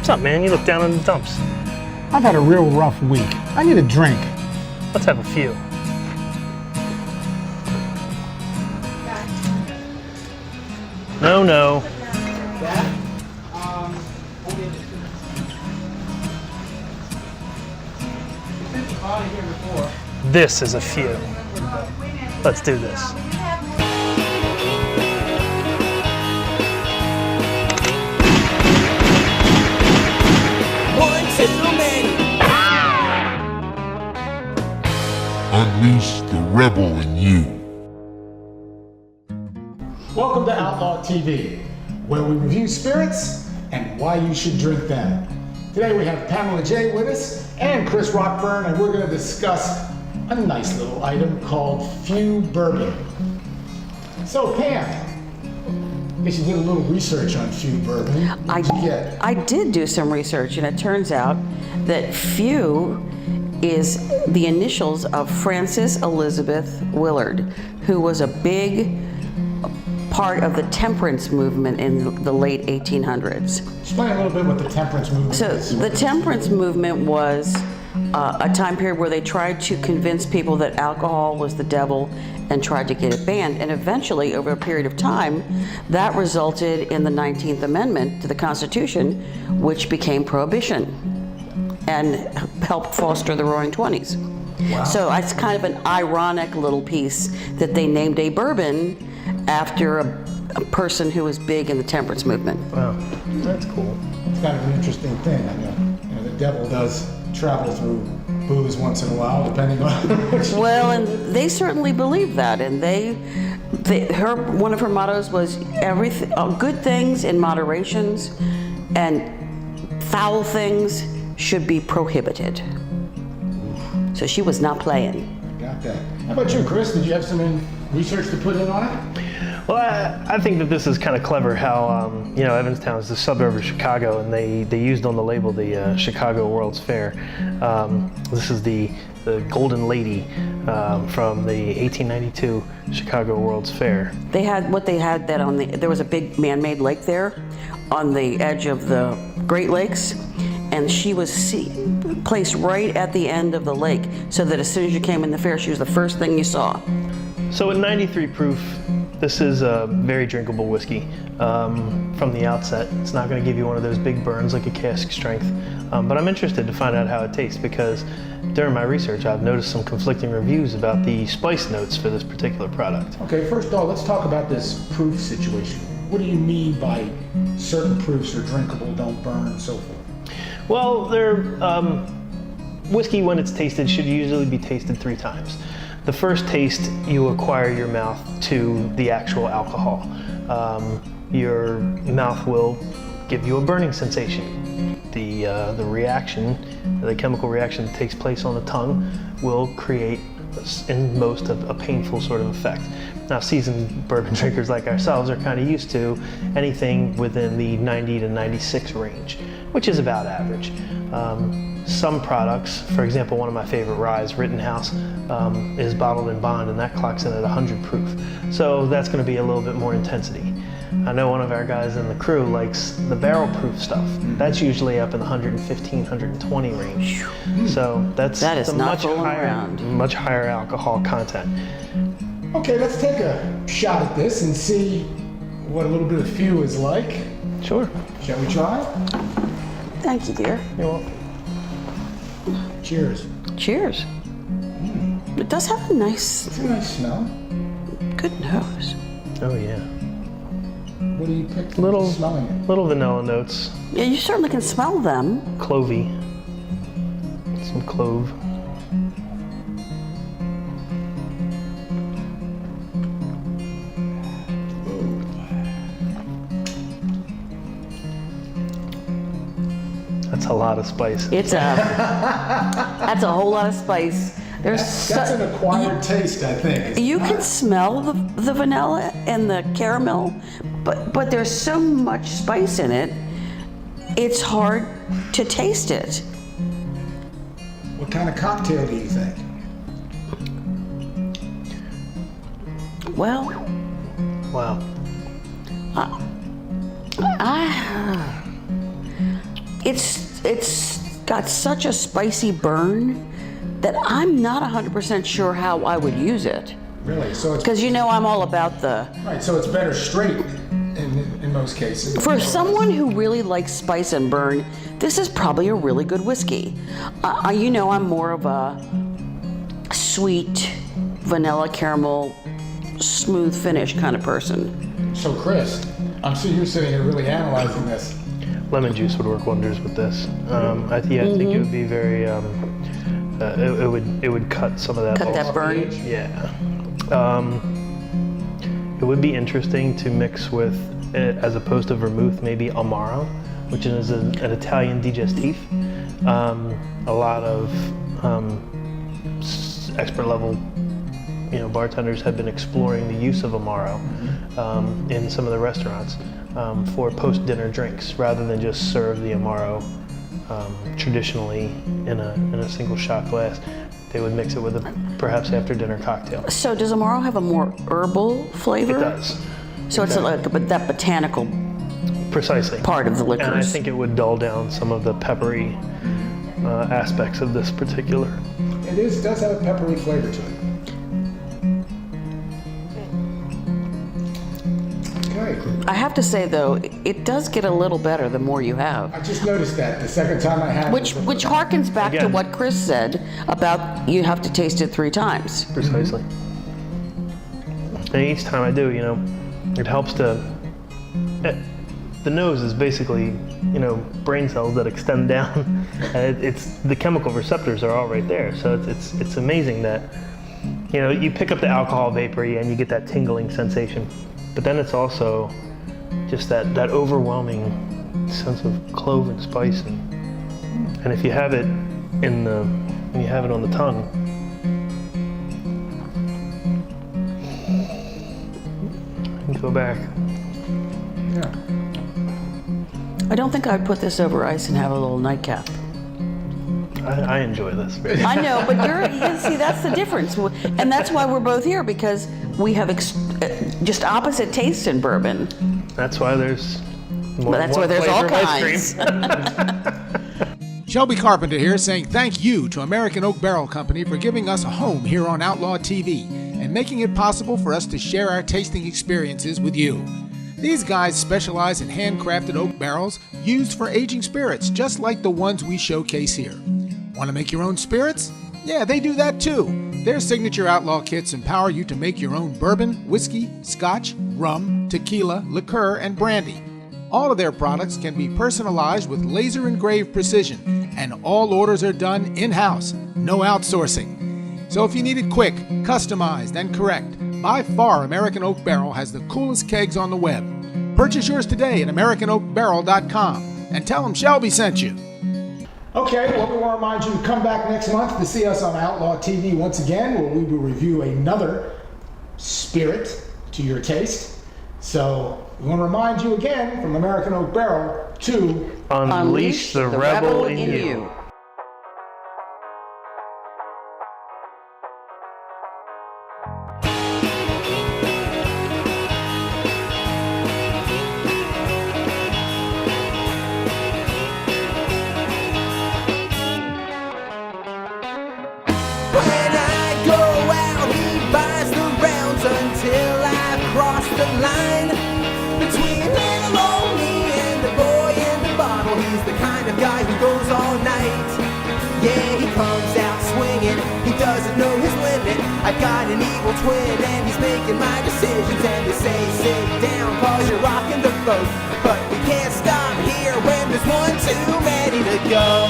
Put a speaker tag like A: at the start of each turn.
A: What's up, man? You look down in the dumps.
B: I've had a real rough week. I need a drink.
A: Let's have a few. No, no. This is a few. Let's do this.
C: Unleash the rebel in you.
B: Welcome to Outlaw TV, where we review spirits and why you should drink them. Today we have Pamela J with us and Chris Rockburn, and we're going to discuss a nice little item called Few Bourbon. So Pam, I guess you did a little research on Few Bourbon.
D: I did do some research, and it turns out that Few is the initials of Frances Elizabeth Willard, who was a big part of the temperance movement in the late 1800s.
B: Explain a little bit what the temperance movement is.
D: So the temperance movement was a time period where they tried to convince people that alcohol was the devil and tried to get it banned. And eventually, over a period of time, that resulted in the 19th Amendment to the Constitution, which became prohibition and helped foster the Roaring Twenties. Wow. So it's kind of an ironic little piece that they named a bourbon after a person who was big in the temperance movement.
A: Wow, that's cool.
B: It's kind of an interesting thing. I know, the devil does travel through booze once in a while, depending on which.
D: Well, and they certainly believe that, and one of her mottos was everything, good things in moderations, and foul things should be prohibited. So she was not playing.
B: Got that. How about you, Chris? Did you have some research to put in on it?
A: Well, I think that this is kind of clever how, Evanstown is a suburb of Chicago, and they used on the label the Chicago World's Fair. This is the Golden Lady from the 1892 Chicago World's Fair. They had
D: that there was a big man-made lake there on the edge of the Great Lakes, and she was placed right at the end of the lake, so that as soon as you came in the fair, she was the first thing you saw.
A: So at 93 proof, this is a very drinkable whiskey from the outset. It's not going to give you one of those big burns like a cask strength, but I'm interested to find out how it tastes, because during my research I've noticed some conflicting reviews about the spice notes for this particular product.
B: Okay, first of all, let's talk about this proof situation. What do you mean by certain proofs are drinkable, don't burn, and so forth?
A: Well, whiskey, when it's tasted, should usually be tasted 3 times. The first taste, you acquire your mouth to the actual alcohol. Your mouth will give you a burning sensation. The reaction, the chemical reaction that takes place on the tongue will create, in most, a painful sort of effect. Now, seasoned bourbon drinkers like ourselves are kind of used to anything within the 90 to 96 range, which is about average. Some products, for example, one of my favorite ryes, Rittenhouse, is bottled in bond, and that clocks in at 100 proof. So that's going to be a little bit more intensity. I know one of our guys in the crew likes the barrel proof stuff. That's usually up in the 115, 120 range. So that is a much higher alcohol content.
B: Okay, let's take a shot at this and see what a little bit of Few is like.
A: Sure.
B: Shall we try?
D: Thank you, dear.
A: You're welcome.
B: Cheers.
D: Cheers. It does have a nice...
B: It's a nice smell.
D: Good nose.
A: Oh, yeah.
B: What do you pick from smelling it?
A: Little vanilla notes.
D: Yeah, you certainly can smell them.
A: Clovey. Some clove. That's a lot of spice.
D: That's a whole lot of spice.
B: That's an acquired taste, I think.
D: You can smell the vanilla and the caramel, but there's so much spice in it, it's hard to taste it.
B: What kind of cocktail do you think?
D: Well,
A: Wow.
D: it's got such a spicy burn that I'm not 100% sure how I would use it.
B: Really? So it's
D: Because I'm all about the...
B: right. So it's better straight in most cases.
D: For someone who really likes spice and burn, this is probably a really good whiskey. I'm more of a sweet, vanilla caramel, smooth finish kind of person.
B: So Chris, I'm seeing you're sitting here really analyzing this.
A: Lemon juice would work wonders with this. I think it would be very. It would cut some of that.
D: Cut that burn.
A: Yeah. It would be interesting to mix with, as opposed to vermouth, maybe Amaro, which is an Italian digestif. A lot of expert level, bartenders have been exploring the use of Amaro in some of the restaurants for post-dinner drinks, rather than just serve the Amaro traditionally in a single shot glass. They would mix it with a perhaps after-dinner cocktail.
D: So does Amaro have a more herbal flavor?
A: It does.
D: So it's like that botanical
A: Precisely.
D: part of the liquors.
A: And I think it would dull down some of the peppery aspects of this particular.
B: Does have a peppery flavor to it. Okay.
D: I have to say though, it does get a little better the more you have.
B: I just noticed that the second time I had
D: Which harkens back to
A: Again.
D: what Chris said about you have to taste it 3 times.
A: Precisely. And each time I do, it helps to. The nose is basically, brain cells that extend down. It's the chemical receptors are all right there. So it's amazing that, you pick up the alcohol vapor and you get that tingling sensation, but then it's also just that overwhelming sense of clove and spice, and if you have it when you have it on the tongue. Go back.
B: Yeah.
D: I don't think I'd put this over ice and have a little nightcap.
A: I enjoy this.
D: I know, but see, that's the difference. And that's why we're both here, because we have just opposite tastes in bourbon.
A: That's why there's more.
D: That's why there's all kinds.
E: Shelby Carpenter here, saying thank you to American Oak Barrel Company for giving us a home here on Outlaw TV and making it possible for us to share our tasting experiences with you. These guys specialize in handcrafted oak barrels used for aging spirits, just like the ones we showcase here. Want to make your own spirits? Yeah, they do that too. Their signature Outlaw kits empower you to make your own bourbon, whiskey, scotch, rum, tequila, liqueur, and brandy. All of their products can be personalized with laser engraved precision, and all orders are done in-house, no outsourcing. So if you need it quick, customized, and correct, by far American Oak Barrel has the coolest kegs on the web. Purchase yours today at AmericanOakBarrel.com and tell them Shelby sent you.
B: Okay, well, we want to remind you to come back next month to see us on Outlaw TV once again, where we will review another spirit to your taste. So we want to remind you again, from American Oak Barrel, to
A: Unleash the rebel in you.
F: I got an evil twin and he's making my decisions, and they say sit down cause you're rocking the boat, but we can't stop here when there's one too many to go.